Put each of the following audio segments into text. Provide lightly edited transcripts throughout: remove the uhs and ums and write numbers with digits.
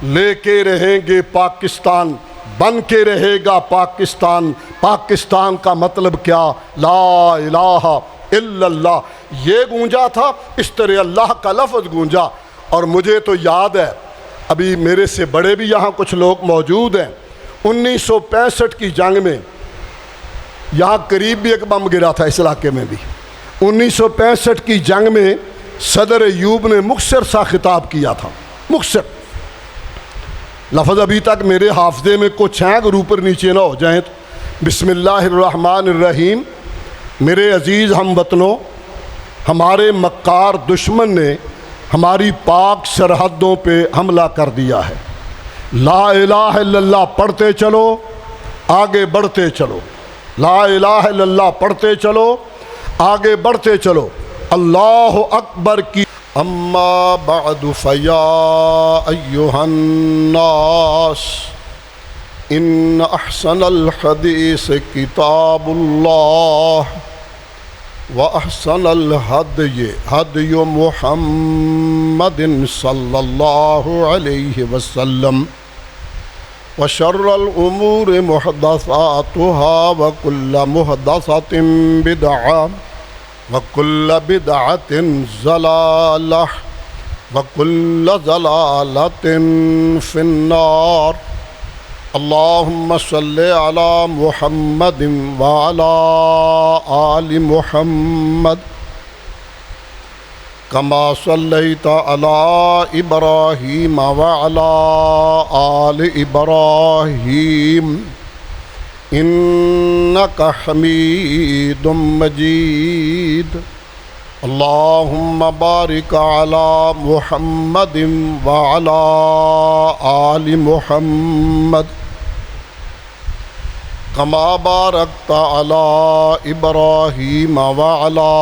لے کے رہیں گے پاکستان، بن کے رہے گا پاکستان۔ پاکستان کا مطلب کیا؟ لا الہ الا اللہ۔ یہ گونجا تھا، اس طرح اللہ کا لفظ گونجا۔ اور مجھے تو یاد ہے، ابھی میرے سے بڑے بھی یہاں کچھ لوگ موجود ہیں، 1965 کی جنگ میں یہاں قریب بھی ایک بم گرا تھا، اس علاقے میں بھی۔ 1965 کی جنگ میں صدر ایوب نے مختصر سا خطاب کیا تھا، مختصر لفظ ابھی تک میرے حافظے میں کچھ ہیں، اگر اوپر نیچے نہ ہو جائیں تو۔ بسم اللہ الرحمن الرحیم۔ میرے عزیز ہم وطنوں، ہمارے مکار دشمن نے ہماری پاک سرحدوں پہ حملہ کر دیا ہے۔ لا الہ الا اللہ پڑھتے چلو، آگے بڑھتے چلو۔ لا الہ الا اللہ پڑھتے چلو، آگے بڑھتے چلو۔ اللہ اکبر کی۔ اما بعد فیا ایہا الناس ان احسن الحدیث کتاب اللہ واحسن الہدی ہدی محمد صلی اللہ علیہ وسلم وشر الامور محدثاتها وکل محدثۃ بدعہ وکل بدعۃ ضلالہ وکل ضلالۃ فی النار۔ اللہم صلی علی محمد وعلی آل محمد کما صلیت علی ابراہیم وعلی آل ابراہیم انک حمید مجید۔ اللہم بارک علی محمد وعلی آل محمد کما بارکت علی ابراہیم وعلی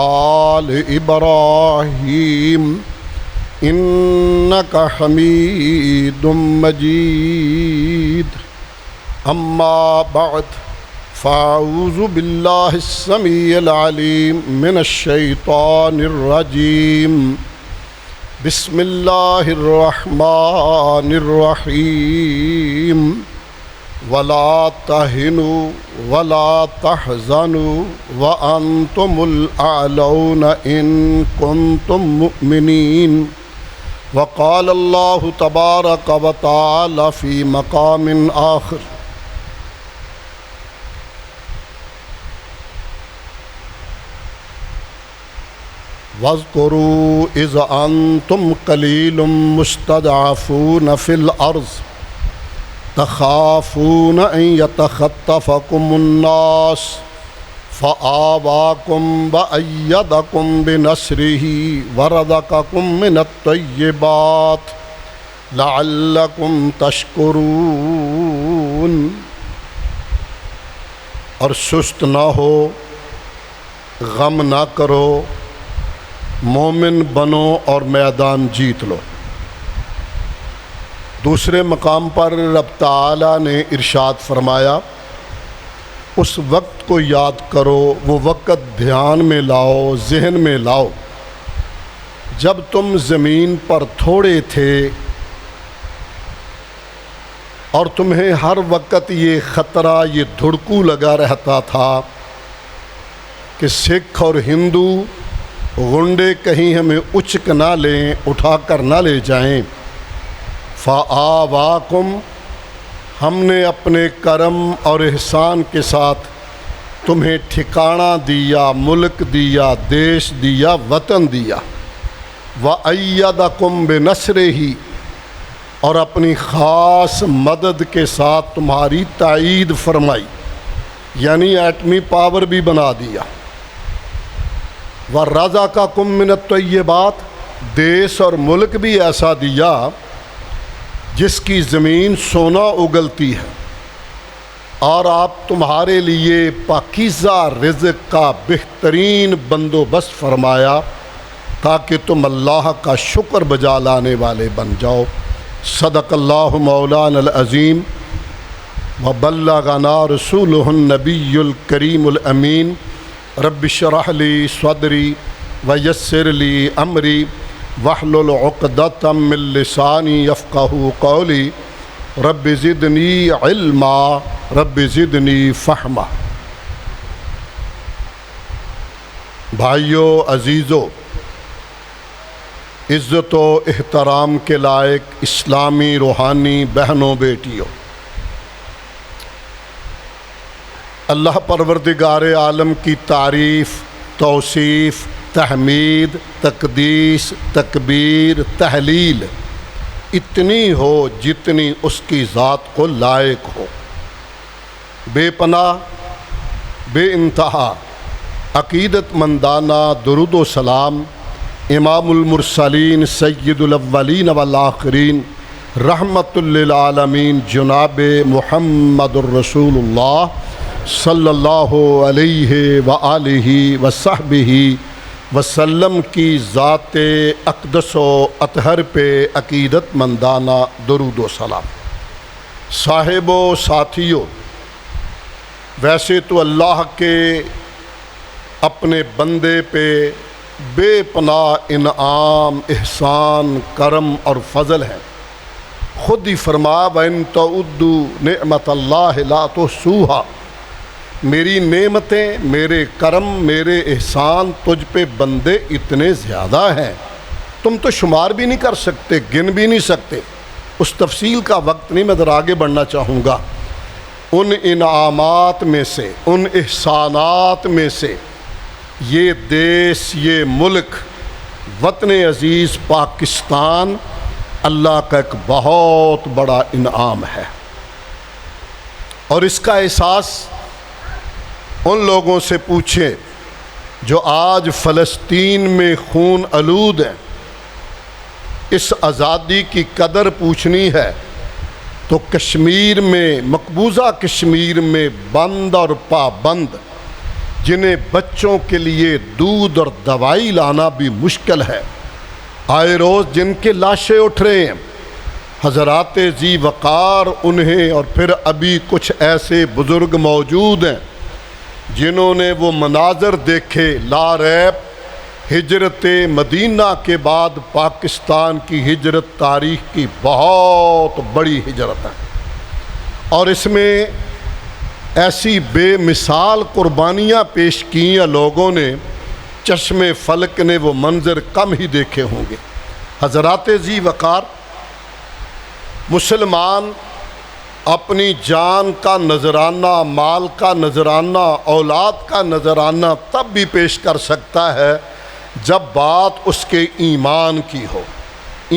آل ابراہیم انک حمید مجید۔ اما بعد فاعوذ باللہ السمیع العلیم من الشیطان الرجیم۔ بسم اللہ الرحمن الرحیم۔ ولا تہنوا ولا تحزنوا وانتم الاعلون ان کنتم مؤمنین۔ وقال اللہ تبارک وتعالی فی مقام آخر۔ واذکروا اذ انتم قلیل مستضعفون فی الارض تخافون ان یتخطفکم الناس فآواکم وأیدکم بنصرہ ورزقکم من الطیبات لعلکم تشکرون۔ اور سست نہ ہو، غم نہ کرو، مومن بنو اور میدان جیت لو۔ دوسرے مقام پر رب تعالیٰ نے ارشاد فرمایا، اس وقت کو یاد کرو، وہ وقت دھیان میں لاؤ، ذہن میں لاؤ، جب تم زمین پر تھوڑے تھے اور تمہیں ہر وقت یہ خطرہ، یہ دھڑکو لگا رہتا تھا کہ سکھ اور ہندو غنڈے کہیں ہمیں اچک نہ لیں، اٹھا کر نہ لے جائیں۔ فآواکم، ہم نے اپنے کرم اور احسان کے ساتھ تمہیں ٹھکانہ دیا، ملک دیا، دیش دیا، وطن دیا۔ وَأَيَّدَكُمْ بِنَصْرِهِ، اور اپنی خاص مدد کے ساتھ تمہاری تائید فرمائی، یعنی ایٹمی پاور بھی بنا دیا۔ وَرَزَقَكُم مِّنَ الطَّيِّبَاتِ، دیش اور ملک بھی ایسا دیا جس کی زمین سونا اگلتی ہے، اور آپ تمہارے لیے پاکیزہ رزق کا بہترین بندوبست فرمایا تاکہ تم اللہ کا شکر بجا لانے والے بن جاؤ۔ صدق اللہ مولانا العظیم وبلغنا رسولہ النبی الکریم الامین۔ رب اشرح لی صدری ویسر لی امری واحلل عقدۃ من لسانی یفقہوا قولی رب زدنی علما رب زدنی فہما۔ بھائیو عزیزو، عزت و احترام کے لائق اسلامی روحانی بہنوں بیٹیوں، اللہ پروردگار عالم کی تعریف، توصیف، تحمید، تقدیس، تکبیر، تحلیل اتنی ہو جتنی اس کی ذات کو لائق ہو۔ بے پناہ، بے انتہا عقیدت مندانہ درود و سلام امام المرسلین سید الاولین والآخرین رحمت للعالمین جناب محمد الرسول اللہ صلی اللہ علیہ وآلہ وصحبہ وسلم کی ذات اقدس و اطہر پہ عقیدت مندانہ درود و سلام۔ صاحب و ساتھیوں، ویسے تو اللہ کے اپنے بندے پہ بے پناہ انعام، احسان، کرم اور فضل ہے۔ خود ہی فرما وَإِن تَعُدُّوا نِعْمَةَ اللَّهِ لَا تُحْصُوهَا، میری نعمتیں، میرے کرم، میرے احسان تجھ پہ بندے اتنے زیادہ ہیں تم تو شمار بھی نہیں کر سکتے، گن بھی نہیں سکتے۔ اس تفصیل کا وقت نہیں، میں ذرا آگے بڑھنا چاہوں گا۔ ان انعامات میں سے، ان احسانات میں سے یہ دیس، یہ ملک، وطن عزیز پاکستان اللہ کا ایک بہت بڑا انعام ہے، اور اس کا احساس ان لوگوں سے پوچھیں جو آج فلسطین میں خون آلود ہیں۔ اس آزادی کی قدر پوچھنی ہے تو کشمیر میں، مقبوضہ کشمیر میں بند اور پابند، جنہیں بچوں کے لیے دودھ اور دوائی لانا بھی مشکل ہے، آئے روز جن کے لاشیں اٹھ رہے ہیں، حضرات ذی وقار انہیں، اور پھر ابھی کچھ ایسے بزرگ موجود ہیں جنہوں نے وہ مناظر دیکھے۔ لا ریب ہجرت مدینہ کے بعد پاکستان کی ہجرت تاریخ کی بہت بڑی ہجرت ہے، اور اس میں ایسی بے مثال قربانیاں پیش کی ہیں لوگوں نے، چشم فلک نے وہ منظر کم ہی دیکھے ہوں گے۔ حضرات ذی وقار، مسلمان اپنی جان کا نذرانہ، مال کا نذرانہ، اولاد کا نذرانہ تب بھی پیش کر سکتا ہے جب بات اس کے ایمان کی ہو۔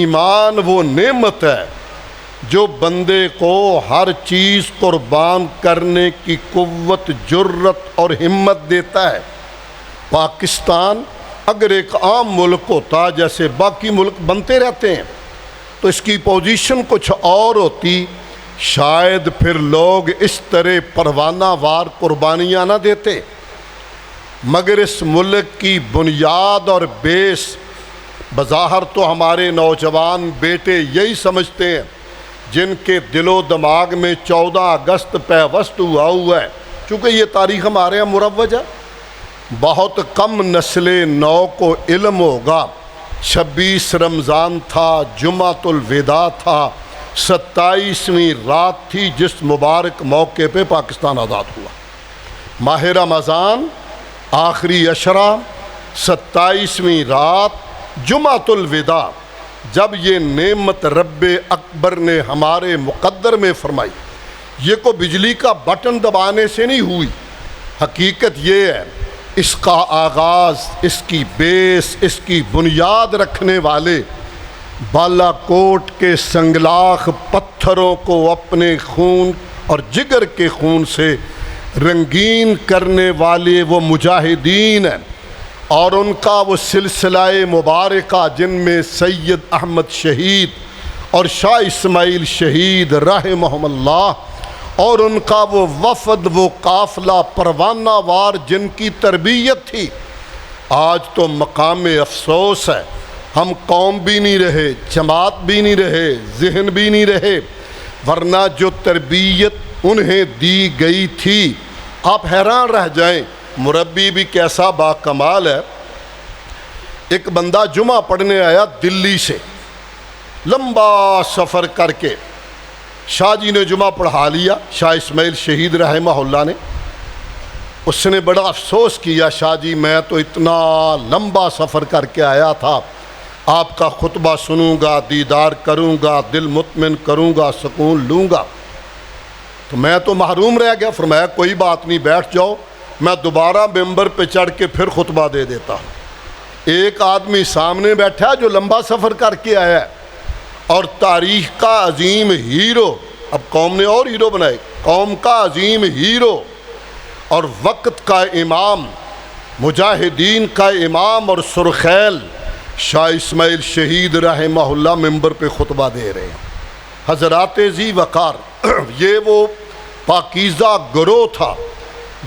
ایمان وہ نعمت ہے جو بندے کو ہر چیز قربان کرنے کی قوت، جرت اور ہمت دیتا ہے۔ پاکستان اگر ایک عام ملک ہوتا جیسے باقی ملک بنتے رہتے ہیں تو اس کی پوزیشن کچھ اور ہوتی، شاید پھر لوگ اس طرح پروانہ وار قربانیاں نہ دیتے، مگر اس ملک کی بنیاد اور بیس بظاہر تو ہمارے نوجوان بیٹے یہی سمجھتے ہیں، جن کے دل و دماغ میں 14 اگست پیوست ہوا ہے، چونکہ یہ تاریخ ہمارے یہاں مروج ہے۔ بہت کم نسل نو کو علم ہوگا 26 رمضان تھا، جمعۃ الوداع تھا، 27ویں رات تھی جس مبارک موقع پہ پاکستان آزاد ہوا۔ ماہ رمضان آخری عشرہ، 27ویں رات، جمعۃ الوداع، جب یہ نعمت رب اکبر نے ہمارے مقدر میں فرمائی، یہ کو بجلی کا بٹن دبانے سے نہیں ہوئی۔ حقیقت یہ ہے اس کا آغاز، اس کی بیس، اس کی بنیاد رکھنے والے بالا کوٹ کے سنگلاخ پتھروں کو اپنے خون اور جگر کے خون سے رنگین کرنے والے وہ مجاہدین ہیں، اور ان کا وہ سلسلہ مبارکہ جن میں سید احمد شہید اور شاہ اسماعیل شہید رحمہم اللہ، اور ان کا وہ وفد، وہ قافلہ پروانہ وار جن کی تربیت تھی، آج تو مقام افسوس ہے ہم قوم بھی نہیں رہے، جماعت بھی نہیں رہے، ذہن بھی نہیں رہے، ورنہ جو تربیت انہیں دی گئی تھی، آپ حیران رہ جائیں۔ مربی بھی کیسا با کمال ہے، ایک بندہ جمعہ پڑھنے آیا دلی سے، لمبا سفر کر کے شاہ جی نے جمعہ پڑھا لیا، شاہ اسماعیل شہید رحمہ اللہ نے۔ اس نے بڑا افسوس کیا، شاہ جی میں تو اتنا لمبا سفر کر کے آیا تھا، آپ کا خطبہ سنوں گا، دیدار کروں گا، دل مطمئن کروں گا، سکون لوں گا، تو میں تو محروم رہ گیا۔ فرمایا کوئی بات نہیں، بیٹھ جاؤ، میں دوبارہ ممبر پہ چڑھ کے پھر خطبہ دے دیتا ہوں۔ ایک آدمی سامنے بیٹھا جو لمبا سفر کر کے آیا ہے اور تاریخ کا عظیم ہیرو، اب قوم نے اور ہیرو بنائے، قوم کا عظیم ہیرو اور وقت کا امام، مجاہدین کا امام اور سرخیل شاہ اسماعیل شہید رحمہ اللہ ممبر پہ خطبہ دے رہے ہیں۔ حضرات ذی وقار، یہ وہ پاکیزہ گروہ تھا،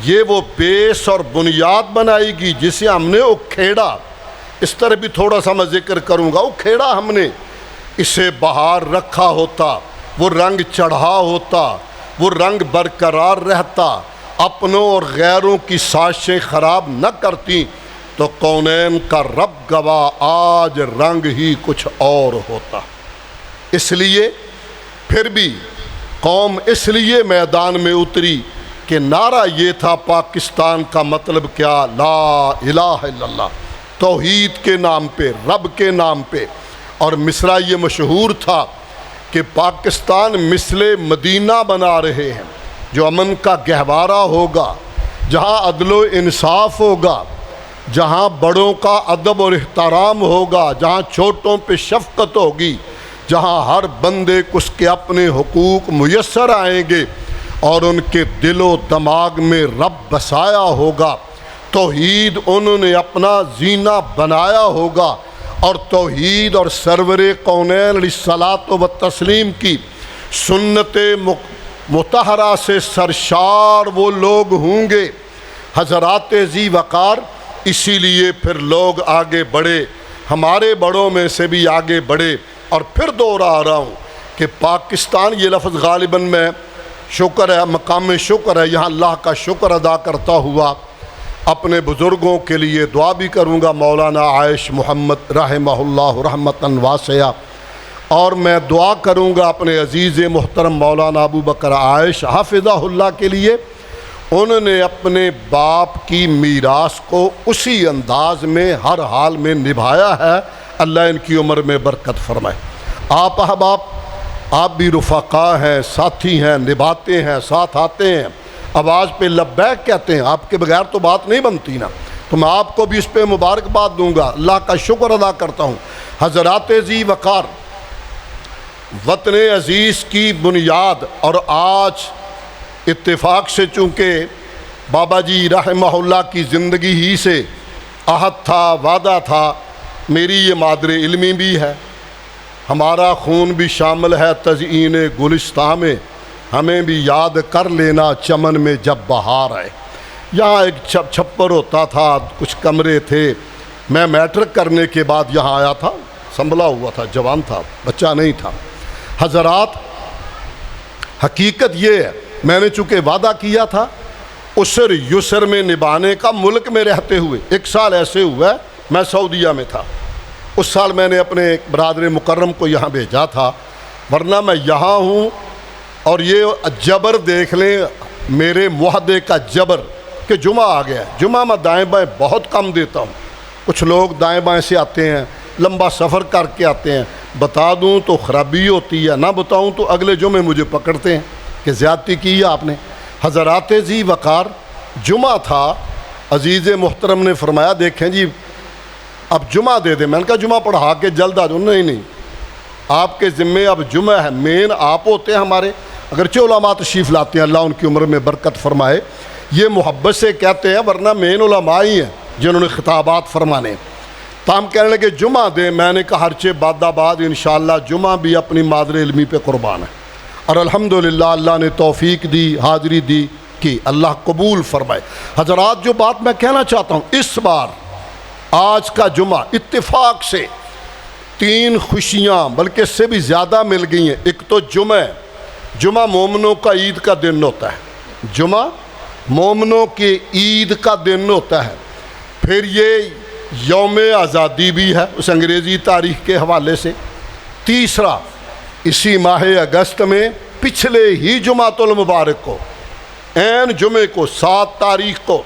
یہ وہ بیس اور بنیاد بنائے گی جسے ہم نے اکھیڑا۔ اس طرح بھی تھوڑا سا میں ذکر کروں گا، اکھیڑا ہم نے، اسے بہار رکھا ہوتا، وہ رنگ چڑھا ہوتا، وہ رنگ برقرار رہتا، اپنوں اور غیروں کی سازشیں خراب نہ کرتی، تو کونین کا رب گواہ آج رنگ ہی کچھ اور ہوتا۔ اس لیے پھر بھی قوم اس لیے میدان میں اتری کہ نعرہ یہ تھا پاکستان کا مطلب کیا، لا الہ الا اللہ، توحید کے نام پہ، رب کے نام پہ۔ اور مصرع یہ مشہور تھا کہ پاکستان مثل مدینہ بنا رہے ہیں، جو امن کا گہوارہ ہوگا، جہاں عدل و انصاف ہوگا، جہاں بڑوں کا ادب اور احترام ہوگا، جہاں چھوٹوں پہ شفقت ہوگی، جہاں ہر بندے کو اس کے اپنے حقوق میسر آئیں گے اور ان کے دل و دماغ میں رب بسایا ہوگا، توحید انہوں نے اپنا زینہ بنایا ہوگا، اور توحید اور سرور کونین علیہ الصلاۃ والتسلیم کی سنت مطہرہ سے سرشار وہ لوگ ہوں گے۔ حضرات ذی وقار، اسی لیے پھر لوگ آگے بڑھے، ہمارے بڑوں میں سے بھی آگے بڑھے۔ اور پھر دوہرا رہا ہوں کہ پاکستان، یہ لفظ غالباً میں شکر ہے، مقام شکر ہے، یہاں اللہ کا شکر ادا کرتا ہوا اپنے بزرگوں کے لیے دعا بھی کروں گا، مولانا عائش محمد رحمہ اللہ رحمتاً واسعہ، اور میں دعا کروں گا اپنے عزیز محترم مولانا ابو بکر عائش حافظہ اللہ کے لیے۔ انہوں نے اپنے باپ کی میراث کو اسی انداز میں ہر حال میں نبھایا ہے، اللہ ان کی عمر میں برکت فرمائے۔ آپ احباب، آپ بھی رفقا ہیں، ساتھی ہیں، نبھاتے ہیں، ساتھ آتے ہیں، آواز پہ لبیک کہتے ہیں، آپ کے بغیر تو بات نہیں بنتی نا، تو میں آپ کو بھی اس پہ مبارکباد دوں گا، اللہ کا شکر ادا کرتا ہوں۔ حضرات ذی وقار، وطن عزیز کی بنیاد، اور آج اتفاق سے چونکہ بابا جی رحمہ اللہ کی زندگی ہی سے عہد تھا، وعدہ تھا، میری یہ مادر علمی بھی ہے، ہمارا خون بھی شامل ہے تزئین گلستان میں، ہمیں بھی یاد کر لینا چمن میں جب بہار آئے۔ یہاں ایک چھپر ہوتا تھا، کچھ کمرے تھے، میں میٹرک کرنے کے بعد یہاں آیا تھا، سنبھلا ہوا تھا، جوان تھا، بچہ نہیں تھا۔ حضرات، حقیقت یہ ہے، میں نے چونکہ وعدہ کیا تھا عسر یسر میں نبھانے کا، ملک میں رہتے ہوئے ایک سال ایسے ہوا ہے میں سعودیہ میں تھا، اس سال میں نے اپنے ایک برادر مکرم کو یہاں بھیجا تھا، ورنہ میں یہاں ہوں۔ اور یہ جبر دیکھ لیں، میرے معاہدے کا جبر کہ جمعہ آ گیا ہے، جمعہ میں دائیں بائیں بہت کم دیتا ہوں، کچھ لوگ دائیں بائیں سے آتے ہیں، لمبا سفر کر کے آتے ہیں، بتا دوں تو خرابی ہوتی ہے، نہ بتاؤں تو اگلے جمعے مجھے پکڑتے ہیں کہ زیادتی کی ہے آپ نے۔ حضرات ذی وقار، جمعہ تھا، عزیز محترم نے فرمایا دیکھیں جی اب جمعہ دے دیں، میں نے کہا جمعہ پڑھا کے جلد آ جاؤ، نہیں، آپ کے ذمے اب جمعہ ہے، مین آپ ہوتے ہیں ہمارے، اگرچہ علماء تشریف لاتے ہیں، اللہ ان کی عمر میں برکت فرمائے، یہ محبت سے کہتے ہیں، ورنہ مین علماء ہی ہیں جنہوں نے خطابات فرمانے۔ تاہم کہنے لگے جمعہ دیں، میں نے کہا ہرچہ بعد آباد انشاءاللہ جمعہ بھی اپنی مادر علمی پہ قربان ہے، اور الحمدللہ اللہ نے توفیق دی، حاضری دی کی، اللہ قبول فرمائے۔ حضرات، جو بات میں کہنا چاہتا ہوں، اس بار آج کا جمعہ اتفاق سے 3 خوشیاں بلکہ اس سے بھی زیادہ مل گئی ہیں۔ ایک تو جمعہ مومنوں کا عید کا دن ہوتا ہے، جمعہ مومنوں کی عید کا دن ہوتا ہے، پھر یہ یوم آزادی بھی ہے اس انگریزی تاریخ کے حوالے سے۔ تیسرا، اسی ماہ اگست میں پچھلے ہی جمعۃ المبارک کو، عین جمعے کو 7 تاریخ کو،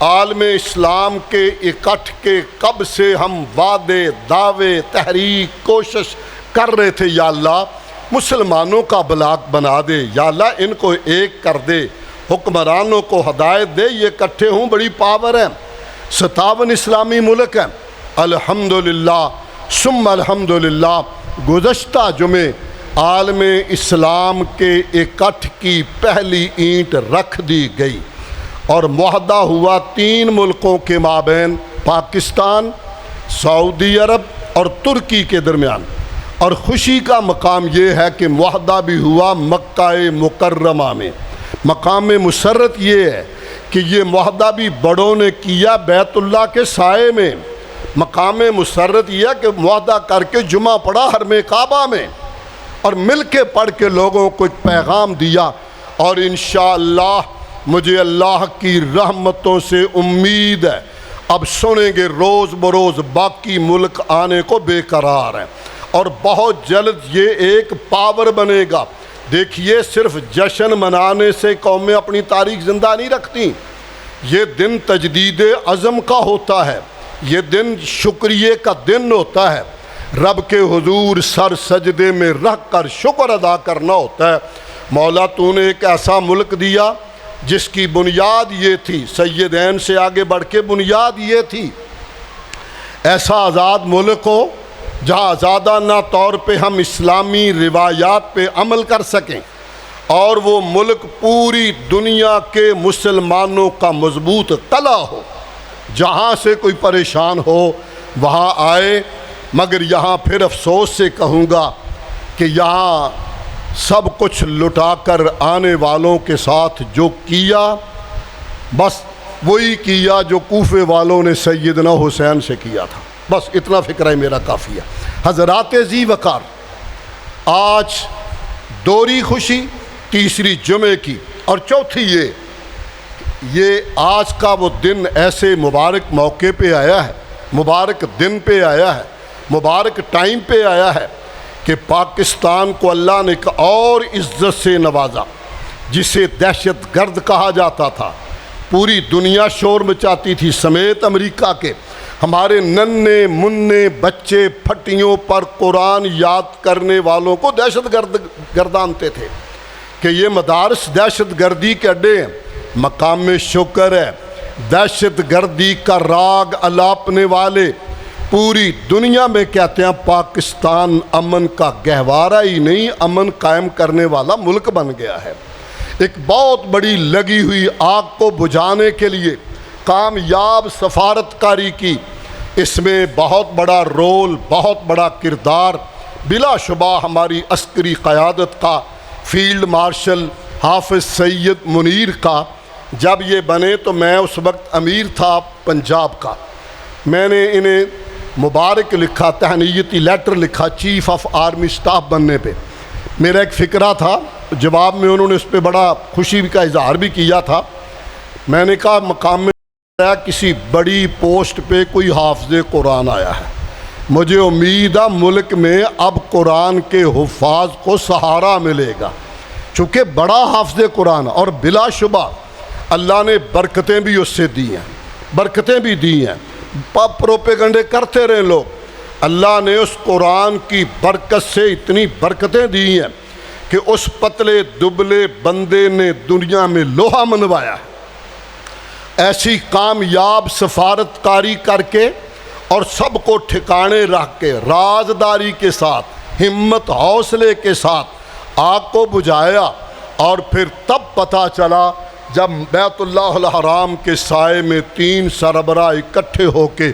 عالم اسلام کے اکٹھ کے کب سے ہم وعدے، دعوے، تحریک، کوشش کر رہے تھے، یا اللہ مسلمانوں کا بلاک بنا دے، یا اللہ ان کو ایک کر دے، حکمرانوں کو ہدایت دے، یہ اکٹھے ہوں، بڑی پاور ہے، 57 اسلامی ملک ہیں۔ الحمدللہ ثم الحمدللہ گزشتہ جمعے عالم اسلام کے اکٹھ کی پہلی اینٹ رکھ دی گئی اور معاہدہ ہوا 3 ملکوں کے مابین، پاکستان، سعودی عرب اور ترکی کے درمیان۔ اور خوشی کا مقام یہ ہے کہ معاہدہ بھی ہوا مکہ مکرمہ میں۔ مقام مسرت یہ ہے کہ یہ معاہدہ بھی بڑوں نے کیا بیت اللہ کے سائے میں۔ مقام مسرت یہ ہے کہ معاہدہ کر کے جمعہ پڑھا حرم کعبہ میں اور مل کے پڑھ کے لوگوں کو ایک پیغام دیا۔ اور انشاءاللہ مجھے اللہ کی رحمتوں سے امید ہے اب سنیں گے روز بروز باقی ملک آنے کو بے قرار ہیں اور بہت جلد یہ ایک پاور بنے گا۔ دیکھیے صرف جشن منانے سے قومیں اپنی تاریخ زندہ نہیں رکھتی، یہ دن تجدید عزم کا ہوتا ہے، یہ دن شکریہ کا دن ہوتا ہے، رب کے حضور سر سجدے میں رکھ کر شکر ادا کرنا ہوتا ہے۔ مولا تو نے ایک ایسا ملک دیا جس کی بنیاد یہ تھی، سیدین سے آگے بڑھ کے بنیاد یہ تھی، ایسا آزاد ملک ہو جہاں آزادانہ طور پہ ہم اسلامی روایات پہ عمل کر سکیں اور وہ ملک پوری دنیا کے مسلمانوں کا مضبوط قلعہ ہو، جہاں سے کوئی پریشان ہو وہاں آئے۔ مگر یہاں پھر افسوس سے کہوں گا کہ یہاں سب کچھ لٹا کر آنے والوں کے ساتھ جو کیا بس وہی کیا جو کوفے والوں نے سیدنا حسین سے کیا تھا، بس اتنا فکر ہے میرا کافی ہے۔ حضرات ذی وقار، آج دوری خوشی، تیسری جمعے کی، اور چوتھی یہ آج کا وہ دن ایسے مبارک موقع پہ آیا ہے، مبارک دن پہ آیا ہے، مبارک ٹائم پہ آیا ہے کہ پاکستان کو اللہ نے ایک اور عزت سے نوازا، جسے دہشت گرد کہا جاتا تھا، پوری دنیا شور مچاتی تھی سمیت امریکہ کے۔ ہمارے ننھے منھے بچے پھٹیوں پر قرآن یاد کرنے والوں کو دہشت گرد گردانتے تھے کہ یہ مدارس دہشت گردی کے اڈے ہیں۔ مقام شکر ہے دہشت گردی کا راگ الاپنے والے پوری دنیا میں کہتے ہیں پاکستان امن کا گہوارہ ہی نہیں، امن قائم کرنے والا ملک بن گیا ہے۔ ایک بہت بڑی لگی ہوئی آگ کو بجھانے کے لیے کامیاب سفارتکاری کی، اس میں بہت بڑا رول، بہت بڑا کردار بلا شبہ ہماری عسکری قیادت کا، فیلڈ مارشل حافظ سید منیر کا۔ جب یہ بنے تو میں اس وقت امیر تھا پنجاب کا، میں نے انہیں مبارک لکھا، تہنیتی لیٹر لکھا چیف آف آرمی سٹاف بننے پہ۔ میرا ایک فکرہ تھا، جواب میں انہوں نے اس پہ بڑا خوشی کا اظہار بھی کیا تھا۔ میں نے کہا مقام میں کسی بڑی پوسٹ پہ کوئی حافظ قرآن آیا ہے، مجھے امید ہے ملک میں اب قرآن کے حفاظ کو سہارا ملے گا، چونکہ بڑا حافظ قرآن، اور بلا شبہ اللہ نے برکتیں بھی اس سے دی ہیں، برکتیں بھی دی ہیں۔ پروپیگنڈے کرتے رہے لوگ، اللہ نے اس قرآن کی برکت سے اتنی برکتیں دی ہیں کہ اس پتلے دبلے بندے نے دنیا میں لوہا منوایا ہے۔ ایسی کامیاب سفارتکاری کر کے اور سب کو ٹھکانے رکھ کے رازداری کے ساتھ، ہمت حوصلے کے ساتھ آگ کو بجھایا، اور پھر تب پتہ چلا جب بیت اللہ الحرام کے سائے میں 3 سربراہ اکٹھے ہو کے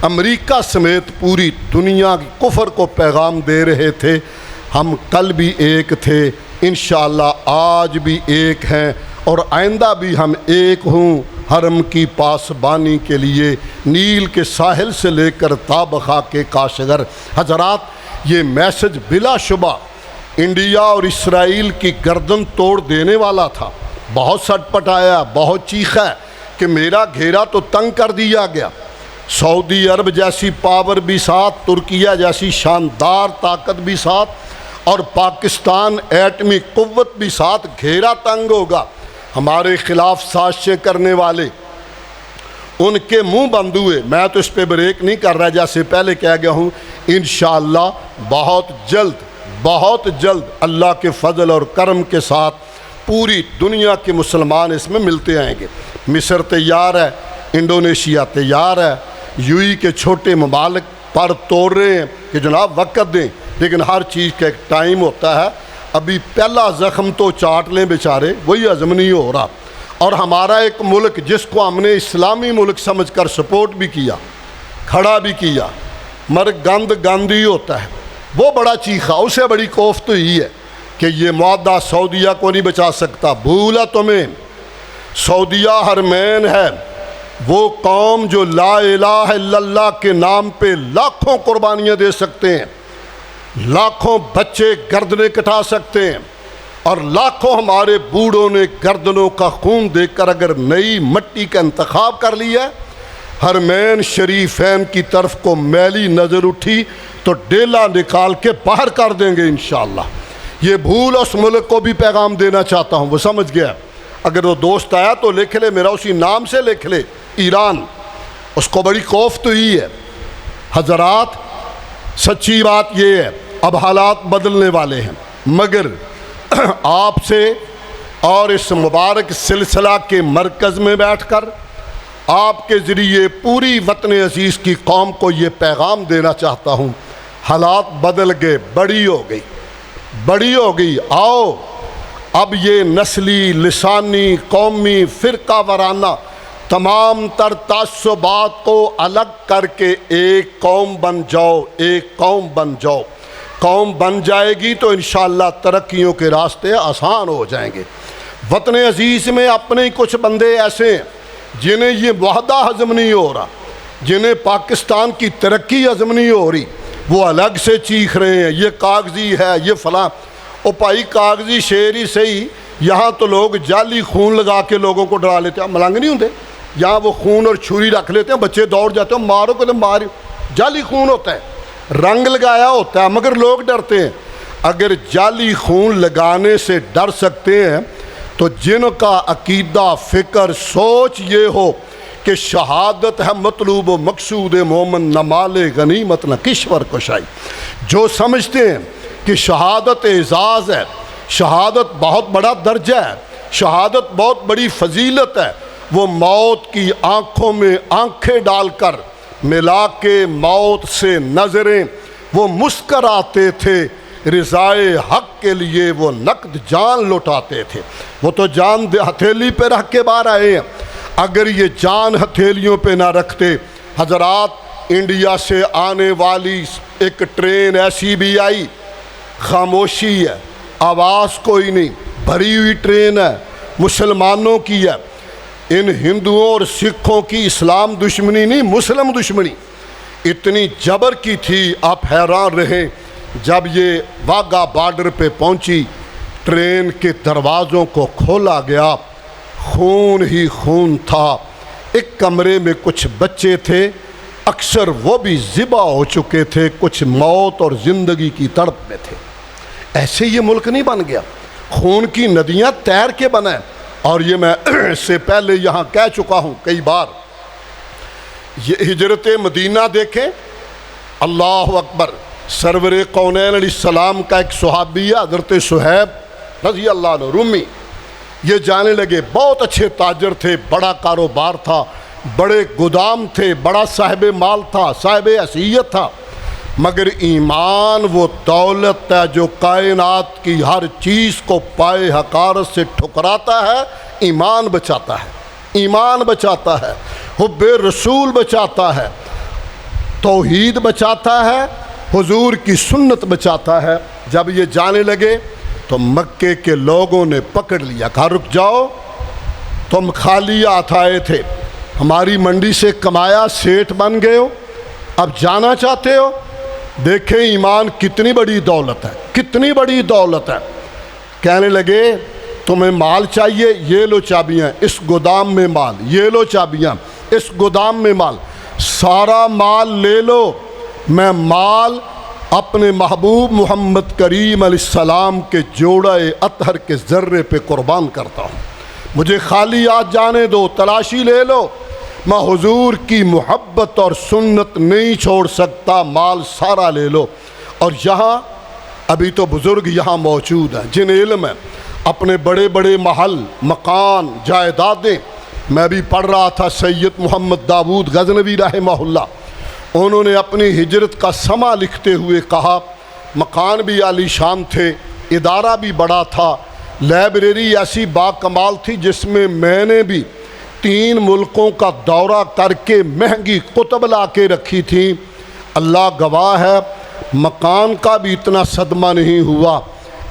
امریکہ سمیت پوری دنیا کی کفر کو پیغام دے رہے تھے۔ ہم کل بھی ایک تھے، انشاءاللہ آج بھی ایک ہیں، اور آئندہ بھی ہم ایک ہوں حرم کی پاسبانی کے لیے، نیل کے ساحل سے لے کر تابخا کے کاشغر۔ حضرات، یہ میسج بلا شبہ انڈیا اور اسرائیل کی گردن توڑ دینے والا تھا۔ بہت سٹ پٹایا، بہت چیخا کہ میرا گھیرا تو تنگ کر دیا گیا، سعودی عرب جیسی پاور بھی ساتھ، ترکیہ جیسی شاندار طاقت بھی ساتھ، اور پاکستان ایٹمی قوت بھی ساتھ، گھیرا تنگ ہوگا۔ ہمارے خلاف سازشیں کرنے والے ان کے منہ بند ہوئے۔ میں تو اس پہ بریک نہیں کر رہا، جیسے پہلے کہہ گیا ہوں، انشاءاللہ بہت جلد اللہ کے فضل اور کرم کے ساتھ پوری دنیا کے مسلمان اس میں ملتے آئیں گے۔ مصر تیار ہے، انڈونیشیا تیار ہے، یو ای کے چھوٹے ممالک پر توڑ رہے ہیں کہ جناب وقت دیں، لیکن ہر چیز کا ایک ٹائم ہوتا ہے۔ ابھی پہلا زخم تو چاٹ لیں بیچارے، وہی ہضم نہیں ہو رہا۔ اور ہمارا ایک ملک جس کو ہم نے اسلامی ملک سمجھ کر سپورٹ بھی کیا، کھڑا بھی کیا، مگر گند ہی ہوتا ہے، وہ بڑا چیخا۔ اسے بڑی کوفت تو ہی ہے کہ یہ معاہدہ سعودیہ کو نہیں بچا سکتا۔ بھولا تمہیں، سعودیہ حرمین ہے، وہ قوم جو لا الہ الا اللہ کے نام پہ لاکھوں قربانیاں دے سکتے ہیں، لاکھوں بچے گردنیں کٹا سکتے ہیں، اور لاکھوں ہمارے بوڑھوں نے گردنوں کا خون دے کر اگر نئی مٹی کا انتخاب کر لیا ہے، حرمین شریفین کی طرف کو میلی نظر اٹھی تو ڈیلا نکال کے باہر کر دیں گے انشاءاللہ۔ یہ بھول اس ملک کو بھی پیغام دینا چاہتا ہوں، وہ سمجھ گیا۔ اگر وہ دوست آیا تو لکھ لے، میرا اسی نام سے لکھ لے، ایران۔ اس کو بڑی کوفت ہوئی ہے۔ حضرات، سچی بات یہ ہے، اب حالات بدلنے والے ہیں، مگر آپ سے اور اس مبارک سلسلہ کے مرکز میں بیٹھ کر آپ کے ذریعے پوری وطن عزیز کی قوم کو یہ پیغام دینا چاہتا ہوں، حالات بدل گئے، بڑی ہو گئی۔ آؤ اب یہ نسلی، لسانی، قومی، فرقہ وارانہ تمام تر تعصبات کو الگ کر کے ایک قوم بن جاؤ، قوم بن جائے گی تو انشاءاللہ ترقیوں کے راستے آسان ہو جائیں گے۔ وطن عزیز میں اپنے ہی کچھ بندے ایسے ہیں جنہیں یہ معاہدہ ہضم نہیں ہو رہا، جنہیں پاکستان کی ترقی ہضم نہیں ہو رہی، وہ الگ سے چیخ رہے ہیں یہ کاغذی ہے، یہ فلاں۔ او بھائی، کاغذی شعر ہی صحیح، یہاں تو لوگ جعلی خون لگا کے لوگوں کو ڈرا لیتے ہیں، ملنگ نہیں ہوتے، یہاں وہ خون اور چھری رکھ لیتے ہیں، بچے دوڑ جاتے ہیں، مارو کہ مارو، جعلی خون ہوتا ہے، رنگ لگایا ہوتا ہے، مگر لوگ ڈرتے ہیں۔ اگر جعلی خون لگانے سے ڈر سکتے ہیں تو جن کا عقیدہ، فکر، سوچ یہ ہو کہ شہادت ہے مطلوب و مقصود مومن، نہ مال غنیمت نہ کشور کشائی، جو سمجھتے ہیں کہ شہادت اعزاز ہے، شہادت بہت بڑا درجہ ہے، شہادت بہت بڑی فضیلت ہے، وہ موت کی آنکھوں میں آنکھیں ڈال کر ملا کے موت سے نظریں وہ مسکراتے تھے، رضائے حق کے لیے وہ نقد جان لوٹاتے تھے۔ وہ تو جان ہتھیلی پہ رکھ کے باہر آئے ہیں، اگر یہ جان ہتھیلیوں پہ نہ رکھتے۔ حضرات، انڈیا سے آنے والی ایک ٹرین ایسی بھی آئی، خاموشی ہے، آواز کوئی نہیں، بھری ہوئی ٹرین ہے، مسلمانوں کی ہے۔ ان ہندوؤں اور سکھوں کی اسلام دشمنی نہیں، مسلم دشمنی اتنی جبر کی تھی، آپ حیران رہیں جب یہ واگا بارڈر پہ پہنچی، ٹرین کے دروازوں کو کھولا گیا، خون ہی خون تھا۔ ایک کمرے میں کچھ بچے تھے، اکثر وہ بھی ذبح ہو چکے تھے، کچھ موت اور زندگی کی تڑپ میں تھے۔ ایسے یہ ملک نہیں بن گیا، خون کی ندیاں تیر کے بنا ہے۔ اور یہ میں اس سے پہلے یہاں کہہ چکا ہوں کئی بار، یہ ہجرت مدینہ دیکھیں، اللہ اکبر، سرور کونین علیہ السلام کا ایک صحابی ہے حضرت صہیب رضی اللہ عنہ رومی، یہ جانے لگے، بہت اچھے تاجر تھے، بڑا کاروبار تھا، بڑے گودام تھے، بڑا صاحب مال تھا، صاحب حیثیت تھا، مگر ایمان وہ دولت ہے جو کائنات کی ہر چیز کو پائے حقارت سے ٹھکراتا ہے، ایمان بچاتا ہے، ایمان بچاتا ہے، حب رسول بچاتا ہے، توحید بچاتا ہے، حضور کی سنت بچاتا ہے۔ جب یہ جانے لگے تو مکے کے لوگوں نے پکڑ لیا، کہا رک جاؤ، تم خالی ہاتھ آئے تھے، ہماری منڈی سے کمایا، سیٹھ بن گئے ہو، اب جانا چاہتے ہو؟ دیکھیں ایمان کتنی بڑی دولت ہے، کتنی بڑی دولت ہے۔ کہنے لگے تمہیں مال چاہیے، یہ لو چابیاں، اس گودام میں مال، یہ لو چابیاں، اس گودام میں مال۔ سارا مال لے لو، میں مال اپنے محبوب محمد کریم علیہ السلام کے جوڑے اطہر کے ذرے پہ قربان کرتا ہوں، مجھے خالی آج جانے دو، تلاشی لے لو، میں حضور کی محبت اور سنت نہیں چھوڑ سکتا، مال سارا لے لو۔ اور یہاں ابھی تو بزرگ یہاں موجود ہیں جن علم ہے اپنے بڑے بڑے محل، مکان، جائیدادیں، میں بھی پڑھ رہا تھا سید محمد داود غزنوی رحمہ اللہ، انہوں نے اپنی ہجرت کا سما لکھتے ہوئے کہا مکان بھی عالی شان تھے، ادارہ بھی بڑا تھا، لائبریری ایسی با کمال تھی جس میں نے بھی 3 ملکوں کا دورہ کر کے مہنگی کتب لا کے رکھی تھی۔ اللہ گواہ ہے مکان کا بھی اتنا صدمہ نہیں ہوا،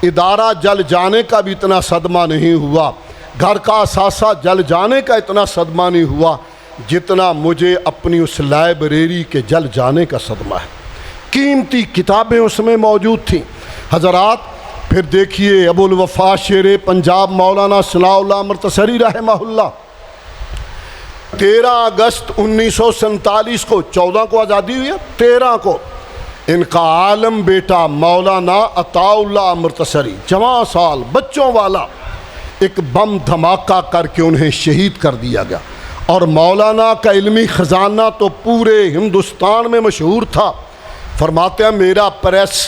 ادارہ جل جانے کا بھی اتنا صدمہ نہیں ہوا، گھر کا اثاثہ جل جانے کا اتنا صدمہ نہیں ہوا جتنا مجھے اپنی اس لائبریری کے جل جانے کا صدمہ ہے۔ قیمتی کتابیں اس میں موجود تھیں۔ حضرات پھر دیکھیے ابو الوفا شیر پنجاب مولانا ثناء اللہ مرتصری رحمہ اللہ 13 اگست 1947 کو، 14 کو آزادی ہوئی ہے، 13 کو ان کا عالم بیٹا مولانا عطاء اللہ مرتصری جوان سال بچوں والا ایک بم دھماکہ کر کے انہیں شہید کر دیا گیا۔ اور مولانا کا علمی خزانہ تو پورے ہندوستان میں مشہور تھا، فرماتے ہیں میرا پریس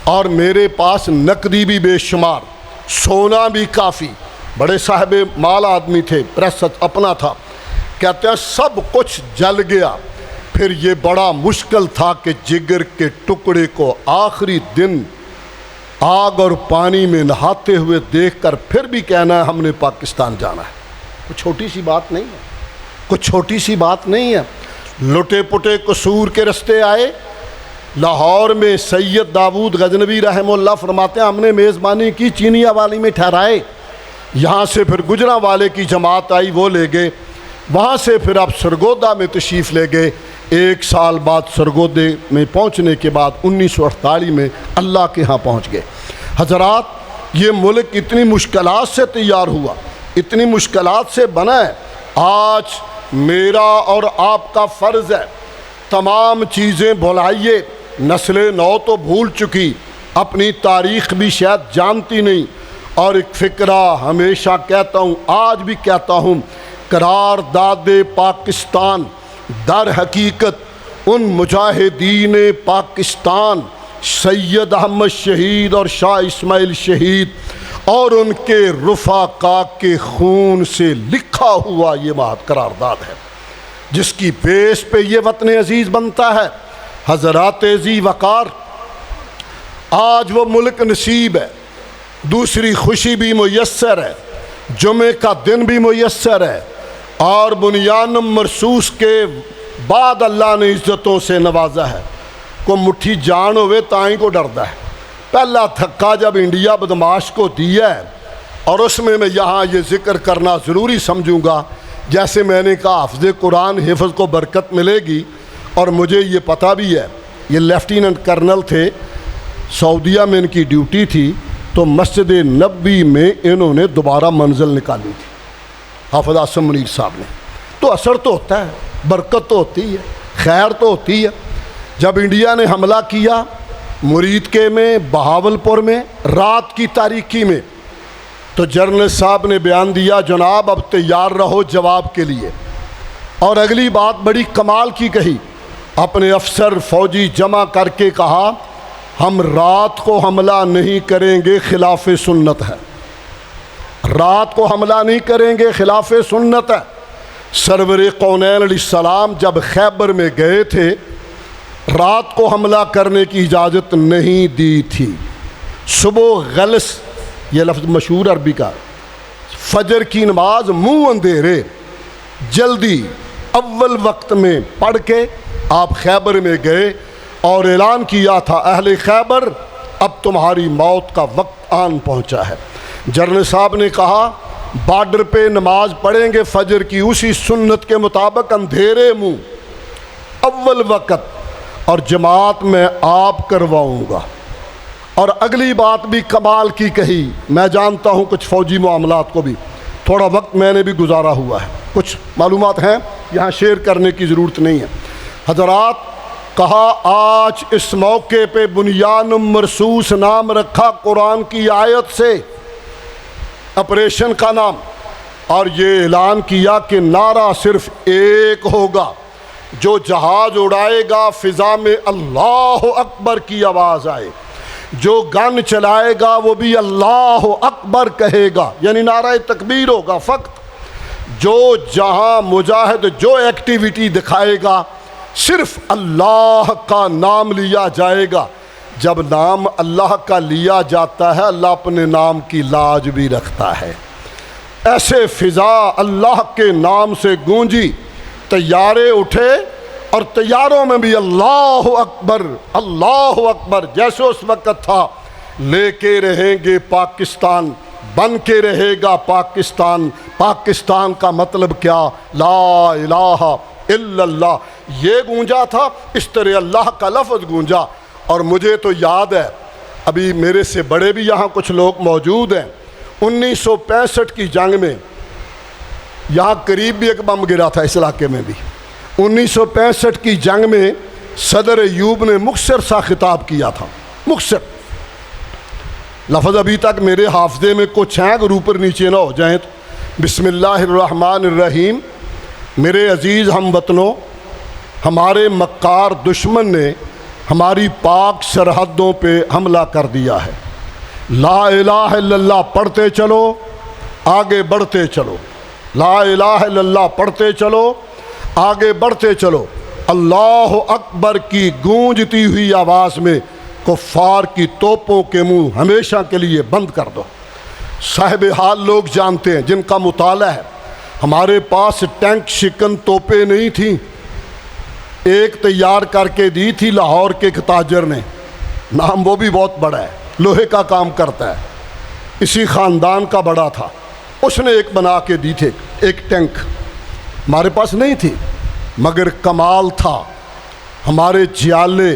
اور میرے پاس نقدی بھی بے شمار، سونا بھی کافی، بڑے صاحب مال آدمی تھے، پریس اپنا تھا، کہتے ہیں سب کچھ جل گیا۔ پھر یہ بڑا مشکل تھا کہ جگر کے ٹکڑے کو آخری دن آگ اور پانی میں نہاتے ہوئے دیکھ کر پھر بھی کہنا ہے ہم نے پاکستان جانا ہے۔ کوئی چھوٹی سی بات نہیں ہے، کوئی چھوٹی سی بات نہیں ہے۔ لٹے پٹے قصور کے رستے آئے۔ لاہور میں سید داود غزنوی رحمہ اللہ فرماتے ہیں ہم نے میزبانی کی، چینیا والی میں ٹھہرائے، یہاں سے پھر گجرا والے کی جماعت آئی وہ لے گئے، وہاں سے پھر آپ سرگودا میں تشریف لے گئے۔ 1 سال بعد سرگودے میں پہنچنے کے بعد 1948 میں اللہ کے ہاں پہنچ گئے۔ حضرات یہ ملک اتنی مشکلات سے تیار ہوا، اتنی مشکلات سے بنا ہے۔ آج میرا اور آپ کا فرض ہے تمام چیزیں بھلائیے، نسل نو تو بھول چکی، اپنی تاریخ بھی شاید جانتی نہیں، اور ایک فکرہ ہمیشہ کہتا ہوں، آج بھی کہتا ہوں، قرارداد پاکستان در حقیقت ان مجاہدین پاکستان سید احمد شہید اور شاہ اسماعیل شہید اور ان کے رفقا کے خون سے لکھا ہوا یہ مہد قرارداد ہے جس کی بیس پہ یہ وطن عزیز بنتا ہے۔ حضرات ذی وقار، آج وہ ملک نصیب ہے، دوسری خوشی بھی میسر ہے، جمعے کا دن بھی میسر ہے، اور بنیانم مرسوس کے بعد اللہ نے عزتوں سے نوازا ہے۔ کو مٹھی جان ہوئے تائیں کو ڈردا ہے۔ پہلا تھکا جب انڈیا بدماش کو دیا ہے، اور اس میں یہاں یہ ذکر کرنا ضروری سمجھوں گا، جیسے میں نے کہا حافظ قرآن حفظ کو برکت ملے گی، اور مجھے یہ پتہ بھی ہے یہ لیفٹیننٹ کرنل تھے، سعودیہ میں ان کی ڈیوٹی تھی، تو مسجد نبوی میں انہوں نے دوبارہ منزل نکالی تھی حافظ عاصم منیر صاحب نے۔ تو اثر تو ہوتا ہے، برکت تو ہوتی ہے، خیر تو ہوتی ہے۔ جب انڈیا نے حملہ کیا مرید کے میں، بہاولپور میں، رات کی تاریکی میں، تو جنرل صاحب نے بیان دیا جناب اب تیار رہو جواب کے لیے، اور اگلی بات بڑی کمال کی کہی، اپنے افسر فوجی جمع کر کے کہا ہم رات کو حملہ نہیں کریں گے، خلاف سنت ہے، رات کو حملہ نہیں کریں گے، خلاف سنت ہے۔ سرور کونین علیہ السلام جب خیبر میں گئے تھے رات کو حملہ کرنے کی اجازت نہیں دی تھی۔ صبح غلس، یہ لفظ مشہور عربی کا، فجر کی نماز منہ اندھیرے جلدی اول وقت میں پڑھ کے آپ خیبر میں گئے اور اعلان کیا تھا اہل خیبر اب تمہاری موت کا وقت آن پہنچا ہے۔ جنرل صاحب نے کہا بارڈر پہ نماز پڑھیں گے فجر کی اسی سنت کے مطابق اندھیرے منہ اول وقت، اور جماعت میں آپ کرواؤں گا۔ اور اگلی بات بھی کمال کی کہی، میں جانتا ہوں کچھ فوجی معاملات کو بھی تھوڑا وقت میں نے بھی گزارا ہوا ہے، کچھ معلومات ہیں یہاں شیئر کرنے کی ضرورت نہیں ہے۔ حضرات کہا آج اس موقع پہ بنیان مرصوص نام رکھا قرآن کی آیت سے آپریشن کا نام، اور یہ اعلان کیا کہ نعرہ صرف ایک ہوگا، جو جہاز اڑائے گا فضا میں اللہ اکبر کی آواز آئے، جو گن چلائے گا وہ بھی اللہ اکبر کہے گا، یعنی نعرہ تکبیر ہوگا فقط۔ جو جہاں مجاہد جو ایکٹیویٹی دکھائے گا صرف اللہ کا نام لیا جائے گا۔ جب نام اللہ کا لیا جاتا ہے اللہ اپنے نام کی لاج بھی رکھتا ہے۔ ایسے فضا اللہ کے نام سے گونجی، طیارے اٹھے اور طیاروں میں بھی اللہ اکبر جیسے اس وقت تھا۔ لے کے رہیں گے پاکستان، بن کے رہے گا پاکستان، پاکستان کا مطلب کیا؟ لا الہ الا اللہ، یہ گونجا تھا، اس طرح اللہ کا لفظ گونجا۔ اور مجھے تو یاد ہے، ابھی میرے سے بڑے بھی یہاں کچھ لوگ موجود ہیں، 1965 کی جنگ میں یہاں قریب بھی ایک بم گرا تھا، اس علاقے میں بھی۔ 1965 کی جنگ میں صدر ایوب نے مختصر سا خطاب کیا تھا، مختصر لفظ ابھی تک میرے حافظے میں کچھ ہیں، اگر اوپر نیچے نہ ہو جائیں تو۔ بسم اللہ الرحمن الرحیم، میرے عزیز ہم وطنوں، ہمارے مکار دشمن نے ہماری پاک سرحدوں پہ حملہ کر دیا ہے۔ لا الہ الا اللہ پڑھتے چلو، آگے بڑھتے چلو، لا الہ الا اللہ پڑھتے چلو، آگے بڑھتے چلو۔ اللہ اکبر کی گونجتی ہوئی آواز میں کفار کی توپوں کے منہ ہمیشہ کے لیے بند کر دو۔ صاحب حال لوگ جانتے ہیں جن کا مطالعہ ہے، ہمارے پاس ٹینک شکن توپیں نہیں تھیں، ایک تیار کر کے دی تھی لاہور کے ایک تاجر نے، نام وہ بھی بہت بڑا ہے، لوہے کا کام کرتا ہے، اسی خاندان کا بڑا تھا، اس نے ایک بنا کے دی تھے، ایک ٹینک ہمارے پاس نہیں تھی، مگر کمال تھا ہمارے جیالے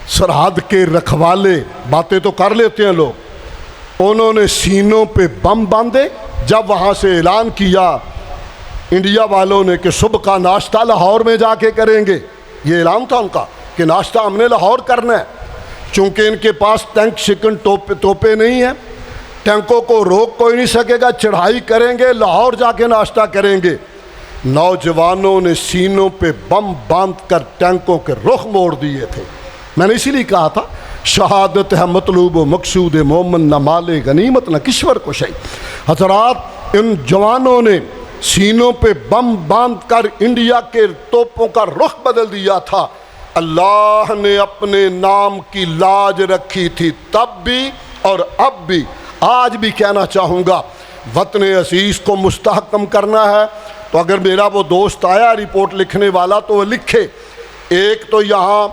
سرحد کے رکھوالے باتیں تو کر لیتے ہیں لوگ، انہوں نے سینوں پہ بم باندھے۔ جب وہاں سے اعلان کیا انڈیا والوں نے کہ صبح کا ناشتہ لاہور میں جا کے کریں گے، یہ اعلان تھا ان کا کہ ناشتہ ہم نے لاہور کرنا ہے، چونکہ ان کے پاس ٹینک شکن توپیں نہیں ہیں، ٹینکوں کو روک کوئی نہیں سکے گا، چڑھائی کریں گے، لاہور جا کے ناشتہ کریں گے۔ نوجوانوں نے سینوں پہ بم باندھ کر ٹینکوں کے رخ موڑ دیے تھے۔ میں نے اسی لیے کہا تھا شہادت ہے مطلوب و مقصود مومن، نہ مال غنیمت نہ کشور کشائی۔ حضرات ان جوانوں نے سینوں پہ بم باندھ کر انڈیا کے توپوں کا رخ بدل دیا تھا۔ اللہ نے اپنے نام کی لاج رکھی تھی تب بھی اور اب بھی۔ آج بھی کہنا چاہوں گا وطن عزیز کو مستحکم کرنا ہے تو اگر میرا وہ دوست آیا رپورٹ لکھنے والا تو وہ لکھے، ایک تو یہاں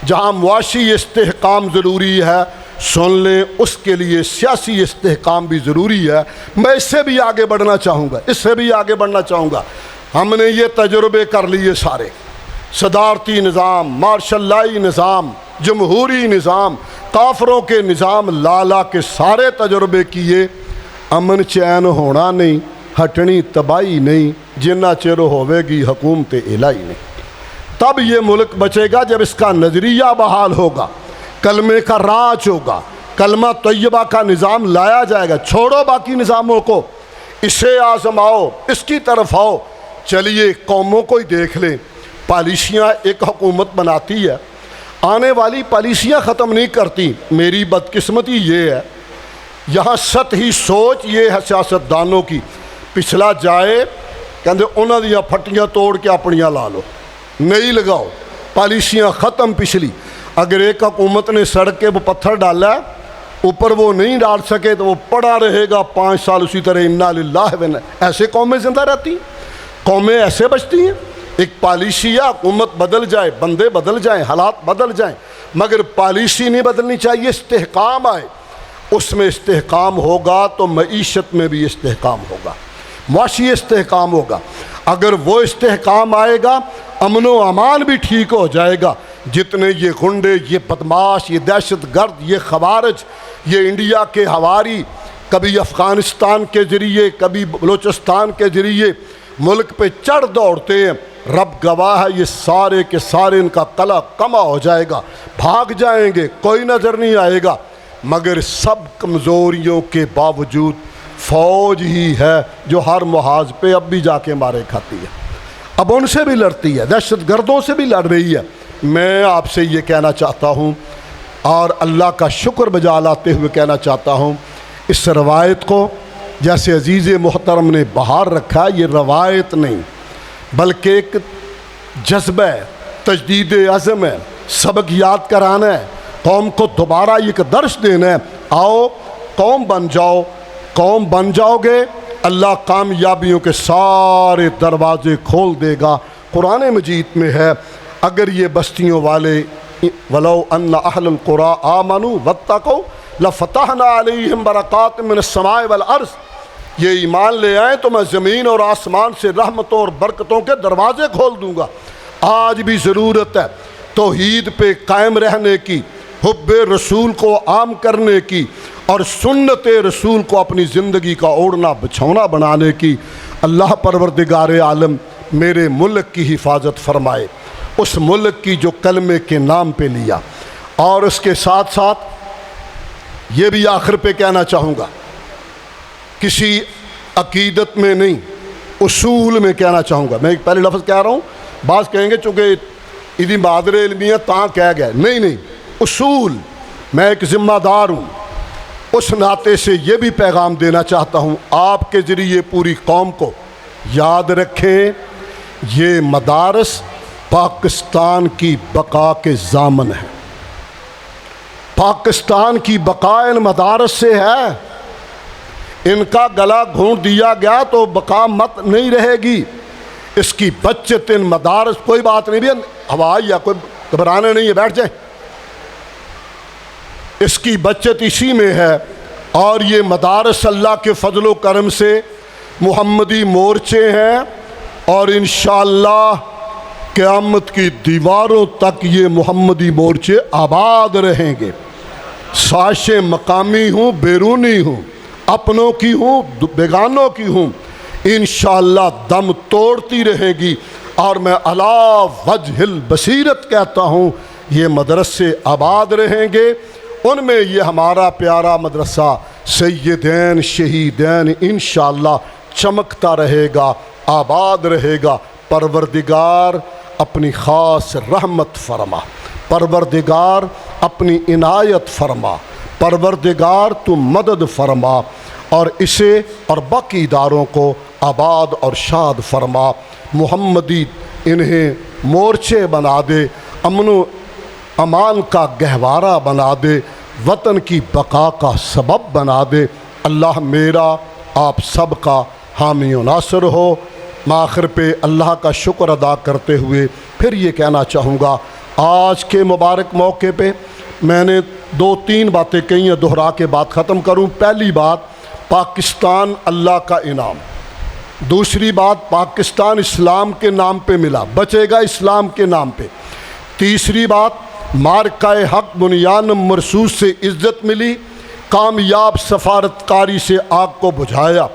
جہاں معاشی استحکام ضروری ہے سن لیں، اس کے لیے سیاسی استحکام بھی ضروری ہے۔ میں اس سے بھی آگے بڑھنا چاہوں گا، اس سے بھی آگے بڑھنا چاہوں گا۔ ہم نے یہ تجربے کر لیے سارے، صدارتی نظام، مارشل لائی نظام، جمہوری نظام، کافروں کے نظام، لالا کے سارے تجربے کیے، امن چین ہونا نہیں، ہٹنی تباہی نہیں، جنہ چر ہوے گی حکومت الہی نہیں۔ تب یہ ملک بچے گا جب اس کا نظریہ بحال ہوگا، کلمے کا راج ہوگا، کلمہ طیبہ کا نظام لایا جائے گا۔ چھوڑو باقی نظاموں کو، اسے آزماؤ، اس کی طرف آؤ۔ چلیے قوموں کو ہی دیکھ لیں، پالیسیاں ایک حکومت بناتی ہے، آنے والی پالیسیاں ختم نہیں کرتی۔ میری بدقسمتی یہ ہے یہاں سطحی سوچ یہ ہے سیاستدانوں کی، پچھلا جائے کہندے انہاں دیاں پھٹیاں توڑ کے اپنیاں لا لو، نہیں لگاؤ، پالیسیاں ختم پچھلی۔ اگر ایک حکومت نے سڑک کے وہ پتھر ڈالا ہے اوپر وہ نہیں ڈال سکے تو وہ پڑا رہے گا 5 سال اسی طرح۔ انا للہ و انا، ایسے قومیں زندہ رہتی ہیں، قومیں ایسے بچتی ہیں۔ ایک پالیسی یا حکومت بدل جائے، بندے بدل جائیں، حالات بدل جائیں، مگر پالیسی نہیں بدلنی چاہیے، استحکام آئے۔ اس میں استحکام ہوگا تو معیشت میں بھی استحکام ہوگا، معاشی استحکام ہوگا۔ اگر وہ استحکام آئے گا امن و امان بھی ٹھیک ہو جائے گا۔ جتنے یہ گنڈے، یہ بدماش، یہ دہشت گرد، یہ خوارج، یہ انڈیا کے ہواری، کبھی افغانستان کے ذریعے کبھی بلوچستان کے ذریعے ملک پہ چڑھ دوڑتے ہیں، رب گواہ ہے یہ سارے کے سارے ان کا قلع کما ہو جائے گا، بھاگ جائیں گے، کوئی نظر نہیں آئے گا، مگر سب کمزوریوں کے باوجود فوج ہی ہے جو ہر محاذ پہ اب بھی جا کے مارے کھاتی ہے، اب ان سے بھی لڑتی ہے، دہشت گردوں سے بھی لڑ رہی ہے۔ میں آپ سے یہ کہنا چاہتا ہوں اور اللہ کا شکر بجا لاتے ہوئے کہنا چاہتا ہوں، اس روایت کو جیسے عزیز محترم نے بہار رکھا، یہ روایت نہیں بلکہ ایک جذبہ ہے، تجدید عزم ہے، سبق یاد کرانا ہے، قوم کو دوبارہ ایک درس دینا ہے۔ آؤ قوم بن جاؤ، قوم بن جاؤ گے، اللہ کامیابیوں کے سارے دروازے کھول دے گا۔ قرآن مجید میں ہے اگر یہ بستیوں والے وَلَوْ أَنَّ أَهْلَ الْقُرَىٰ آمَنُوا وَاتَّقَوْا لَفَتَحْنَا عَلَيْهِمْ بَرَكَاتٍ مِّنَ السَّمَاءِ وَالْأَرْضِ، یہ ایمان لے آئیں تو میں زمین اور آسمان سے رحمتوں اور برکتوں کے دروازے کھول دوں گا۔ آج بھی ضرورت ہے توحید پہ قائم رہنے کی، حب رسول کو عام کرنے کی اور سنت رسول کو اپنی زندگی کا اوڑھنا بچھونا بنانے کی۔ اللہ پروردگار عالم میرے ملک کی حفاظت فرمائے، اس ملک کی جو کلمے کے نام پہ لیا، اور اس کے ساتھ ساتھ یہ بھی آخر پہ کہنا چاہوں گا، کسی عقیدت میں نہیں اصول میں کہنا چاہوں گا۔ میں ایک پہلے لفظ کہہ رہا ہوں، بعض کہیں گے چونکہ ادھی بہادر علمیہ تاں کہہ گئے، نہیں اصول، میں ایک ذمہ دار ہوں، اس ناطے سے یہ بھی پیغام دینا چاہتا ہوں آپ کے ذریعے پوری قوم کو، یاد رکھیں یہ مدارس پاکستان کی بقا کے ضامن ہیں، پاکستان کی بقا ان مدارس سے ہے، ان کا گلا گھونٹ دیا گیا تو بقا مت نہیں رہے گی، اس کی بچت ان مدارس، کوئی بات نہیں بھی ہوائی یا کوئی گھبرانے نہیں ہے، بیٹھ جائیں، اس کی بچت اسی میں ہے۔ اور یہ مدارس اللہ کے فضل و کرم سے محمدی مورچے ہیں، اور انشاءاللہ قیامت کی دیواروں تک یہ محمدی مورچے آباد رہیں گے، سازشیں مقامی ہوں بیرونی ہوں، اپنوں کی ہوں بیگانوں کی ہوں، انشاءاللہ دم توڑتی رہے گی۔ اور میں علی وجہ البصیرت کہتا ہوں یہ مدرسے آباد رہیں گے، ان میں یہ ہمارا پیارا مدرسہ سیدین شہیدین انشاءاللہ چمکتا رہے گا، آباد رہے گا۔ پروردگار اپنی خاص رحمت فرما، پروردگار اپنی عنایت فرما، پروردگار تو مدد فرما، اور اسے اور باقی اداروں کو آباد اور شاد فرما، محمدی انہیں مورچے بنا دے، امن و امان کا گہوارہ بنا دے، وطن کی بقا کا سبب بنا دے۔ اللہ میرا آپ سب کا حامی و ناصر ہو۔ میں آخر پہ اللہ کا شکر ادا کرتے ہوئے پھر یہ کہنا چاہوں گا، آج کے مبارک موقع پہ میں نے 2-3 باتیں کہی ہیں، دہرا کے بات ختم کروں۔ پہلی بات، پاکستان اللہ کا انعام، دوسری بات پاکستان اسلام کے نام پہ ملا، بچے گا اسلام کے نام پہ، تیسری بات مارکہ حق بنیان مرصوص سے عزت ملی، کامیاب سفارتکاری سے آگ کو بجھایا،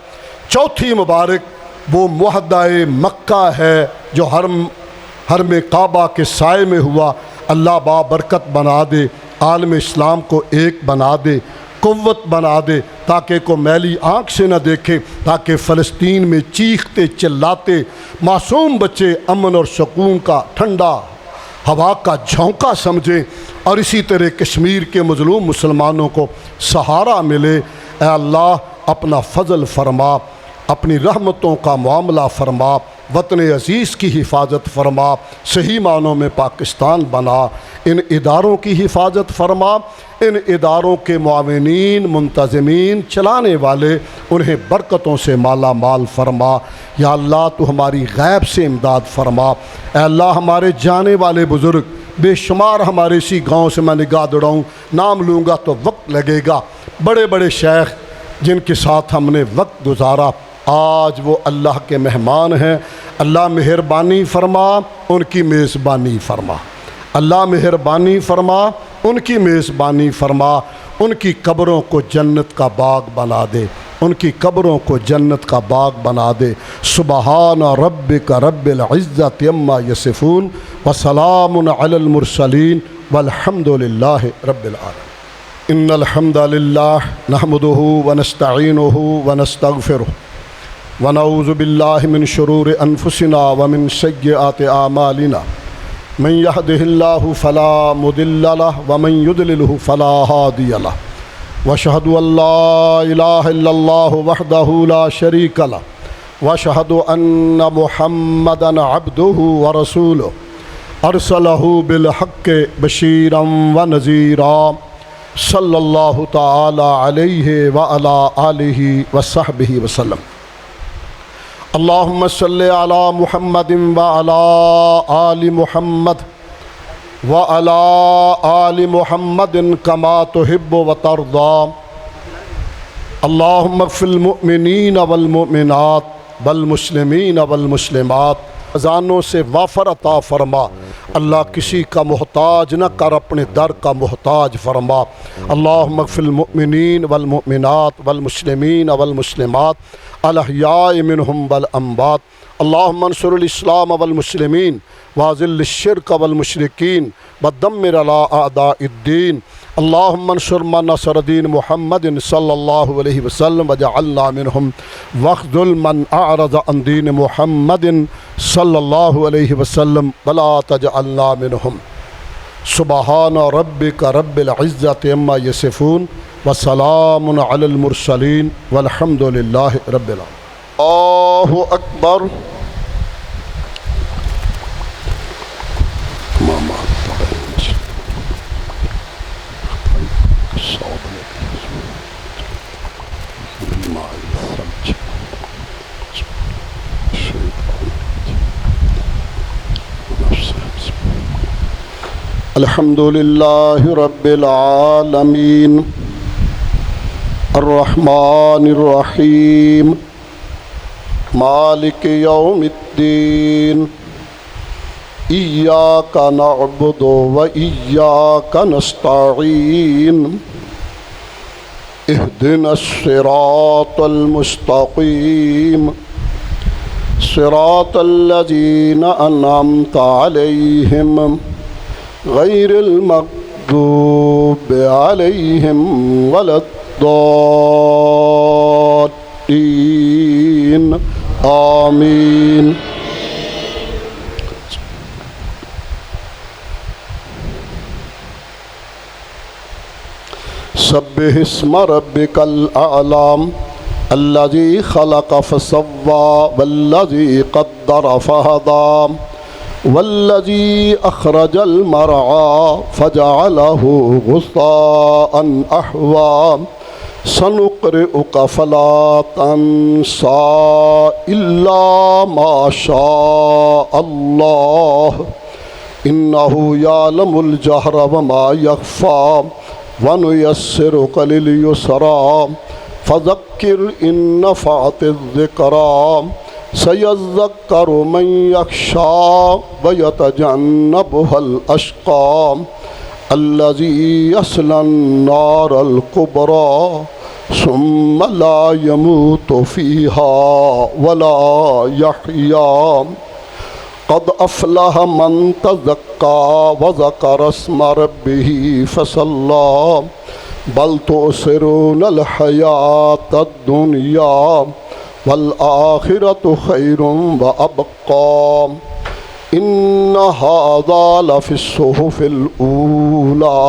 چوتھی مبارک وہ معاہدہ مکہ ہے جو حرم کعبہ کے سائے میں ہوا، اللہ بابرکت بنا دے، عالم اسلام کو ایک بنا دے، قوت بنا دے تاکہ کو میلی آنکھ سے نہ دیکھے، تاکہ فلسطین میں چیختے چلاتے معصوم بچے امن اور سکون کا ٹھنڈا ہوا کا جھونکا سمجھیں، اور اسی طرح کشمیر کے مظلوم مسلمانوں کو سہارا ملے۔ اے اللہ اپنا فضل فرما، اپنی رحمتوں کا معاملہ فرما، وطن عزیز کی حفاظت فرما، صحیح معنوں میں پاکستان بنا، ان اداروں کی حفاظت فرما، ان اداروں کے معاونین منتظمین چلانے والے انہیں برکتوں سے مالا مال فرما۔ یا اللہ تو ہماری غیب سے امداد فرما۔ اے اللہ ہمارے جانے والے بزرگ بے شمار، ہمارے اسی گاؤں سے میں نگاہ دوڑاؤں، نام لوں گا تو وقت لگے گا، بڑے بڑے شیخ جن کے ساتھ ہم نے وقت گزارا، آج وہ اللہ کے مہمان ہیں۔ اللہ مہربانی فرما، ان کی میزبانی فرما، اللہ مہربانی فرما، ان کی میزبانی فرما، ان کی قبروں کو جنت کا باغ بنا دے۔ ان کی قبروں کو جنت کا باغ بنا دے۔ سبحان ربک رب العزت عما یصفون وسلام علی المرسلین والحمد للہ رب العالمین۔ ان الحمد للہ نحمده ونستعینه ونستغفره ونعوذ باللہ من شرور انفسنا ومن سیئات اعمالنا من يهده الله فلا مضل له ومن يضلله فلا هادي له واشهد ان لا اله الا الله وحده لا شريك له واشهد ان محمدا عبده ورسوله ارسله بالحق بشيرا ونذيرا صلی اللہ تعالی علیہ وعلی آلہ وصحبہ وسلم۔ اللہم صلی علی محمد وعلی آل محمد وعلی آل محمد کما تحب وترضی۔ اللہم اغفر للمؤمنین والمؤمنات والمسلمین والمسلمات، خزانوں سے وافر عطا فرما۔ اللہ کسی کا محتاج نہ کر، اپنے در کا محتاج فرما۔ اللہم اغفر للمؤمنین والمؤمنات والمسلمین والمسلمات الاحیاء منہم والاموات۔ اللہم انصر الاسلام والمسلمین واذل الشرک والمشرکین ودمر علی اعداء الدین۔ اللہم انصر من نصر دین محمد صلی اللہ علیہ وسلم وجعلنا منہم واخذل من اعرض عن دین محمد صلی اللہ علیہ وسلم ولا تجعلنا منہم۔ سبحان ربک رب العزت عما یصفون وسلام علی المرسلین والحمد للہ رب العالمین۔ اللہ اکبر۔ الحمد للہ رب العالمین الرحمن الرحیم مالک یوم الدین ایاک نعبد و ایاک نستعین اہدنا الصراط المستقیم صراط الذین انعمت علیہم غیر المغضوب علیہم ولا الضالین آمین۔ سبح اسم ربک الاعلی الذی خلق فسوی والذی قدر فہدی والذی اخرج المرعى فجعله غثاء احوى سنقرئك فلا تنسى الا ما شاء الله انه يعلم الجهر وما يخفى ونيسرك لليسرى فذكر ان نفعت الذكرى سيذكر من يخشى ويتجنبها الأشقى الذي يصلى النار الكبرى ثم لا يموت فيها ولا يحيا قد أفلح من تزكى وذكر اسم ربه فصلى بل تؤثرون الحياة الدنيا والآخرة خير وأبقى إن هذا لفي الصحف الأولى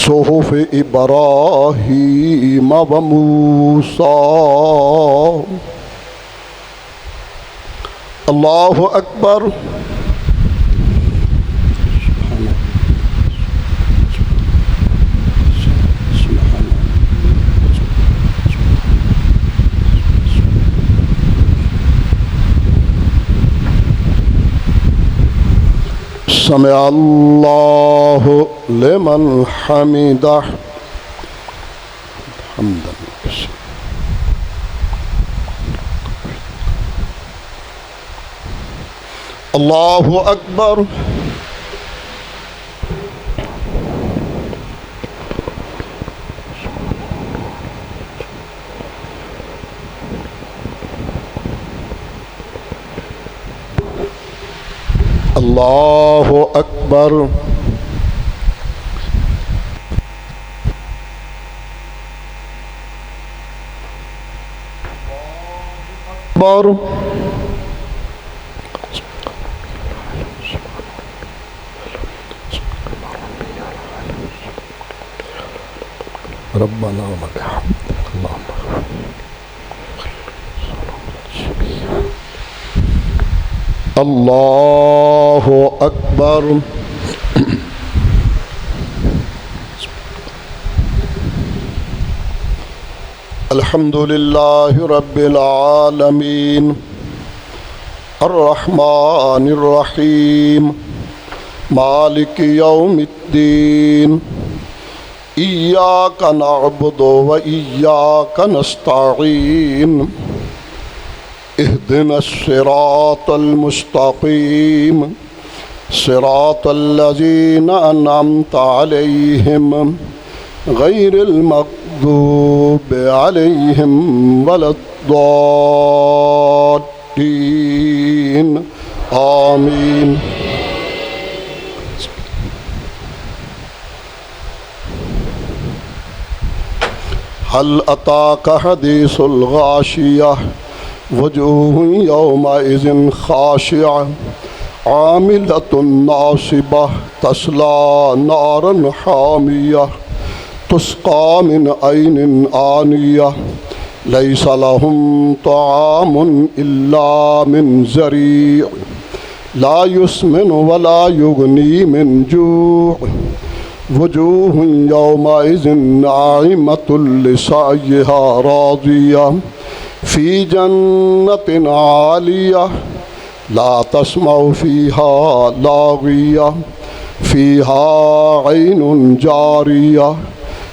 صحف إبراهيم وموسى۔ الله أكبر۔ سمع اللہ لمن حمدہ حمدا اللہ اکبر۔ اللہ اکبر اکبر ربنا ولک الحمد اللہم اللہ اکبر الحمد للہ رب العالمین الرحمن الرحیم مالک یوم الدین ایاک نعبد و ایاک نستعین اہدنا الصراط المستقیم صراط الذین انعمت علیہم غیر المغضوب علیہم ولا الضالین آمین هل أتاك حديث الغاشية وجوه يومئذ خاشعة عاملة ناصبة تصلى نارا حامية تسقى من عين آنية ليس لهم طعام إلا من ذريع لا يسمن ولا يغني من جوع وجوه يومئذ ناعمة لسعيها راضية في جنة عالية لا تسمع فيها لاغية فيها عين جارية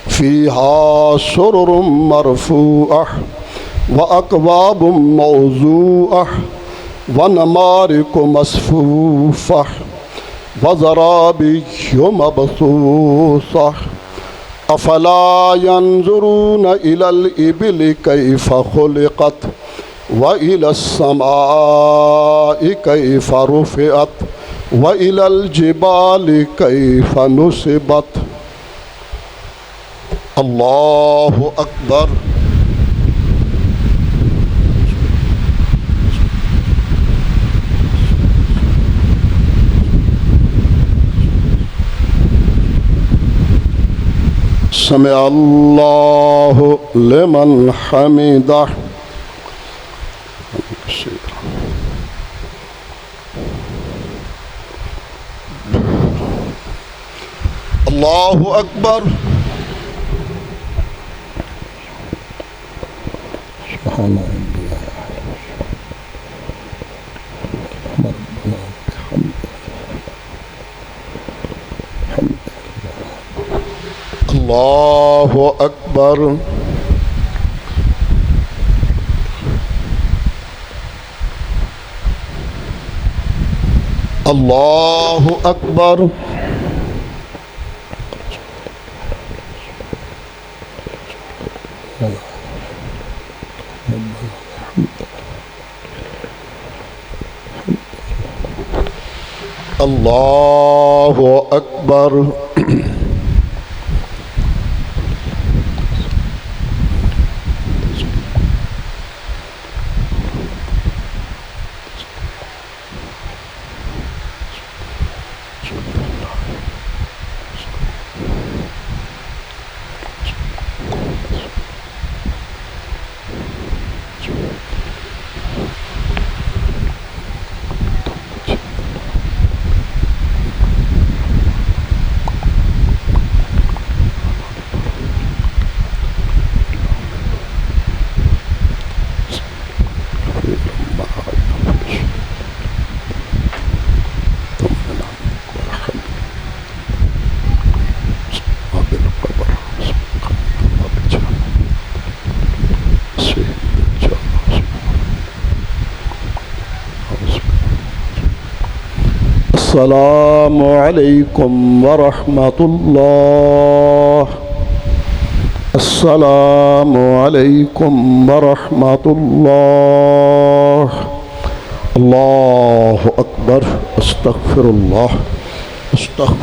فيها سرر مرفوعة وأكواب موضوعة ونمارق مصفوفة وزرابي مبثوثة أفلا ينظرون إلى الإبل كيف خلقت وإلى السماء كيف رفعت وإلى الجبال كيف نصبت الله أكبر سمع اللہ لمن حمدہ اللہ اکبر سبحان اللہ اکبر اللہ اکبر اللہ اکبر السلام علیکم ورحمۃ اللہ السلام علیکم ورحمۃ اللہ اللہ اکبر، استغفر اللہ، استغفر